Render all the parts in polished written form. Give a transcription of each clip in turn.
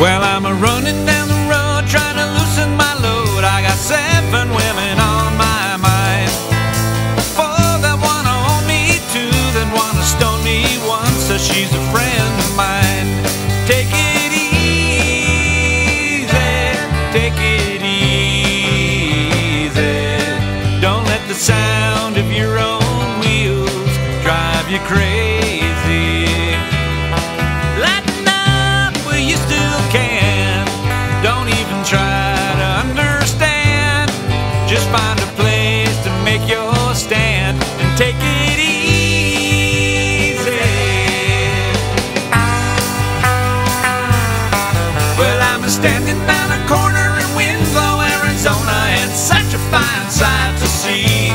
Well, I'm a-running down the road trying to loosen my load. I got 7 women on my mind. 4 that wanna own me, 2 that wanna stone me, 1 says she's a friend of mine. Take it easy, take it easy. Don't let the sound of your own wheels drive you crazy. Lighten up where you still can. Don't even try to understand. Just find a place to make your stand and take it easy. Well, I'm standing down a corner in Winslow, Arizona, and such a fine sight to see.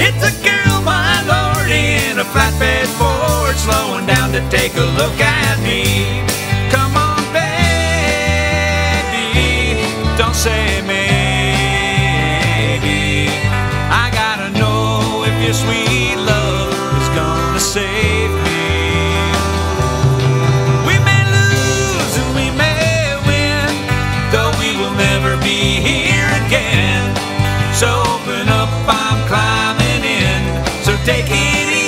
It's a girl, my lord, in a flatbed Ford, slowing down to take a look at me. Come on, baby, don't say maybe. I gotta know if your sweet love is gonna save me. We may lose and we may win, though we will never be here again. So open up, I'm climbing in, so take it easy.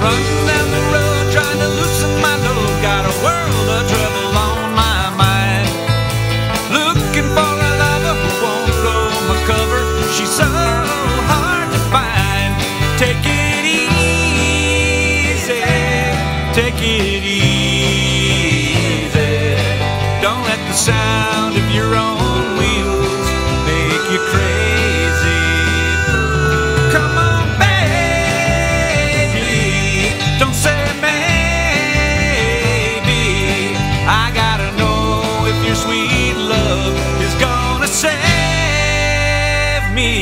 Running down the road, trying to loosen my load. Got a world of trouble on my mind. Looking for a lover who won't blow my cover. She's so hard to find. Take it easy, take it easy. Don't let the sound of your own wheels make you crazy. Come on, don't say maybe. I gotta know if your sweet love is gonna save me.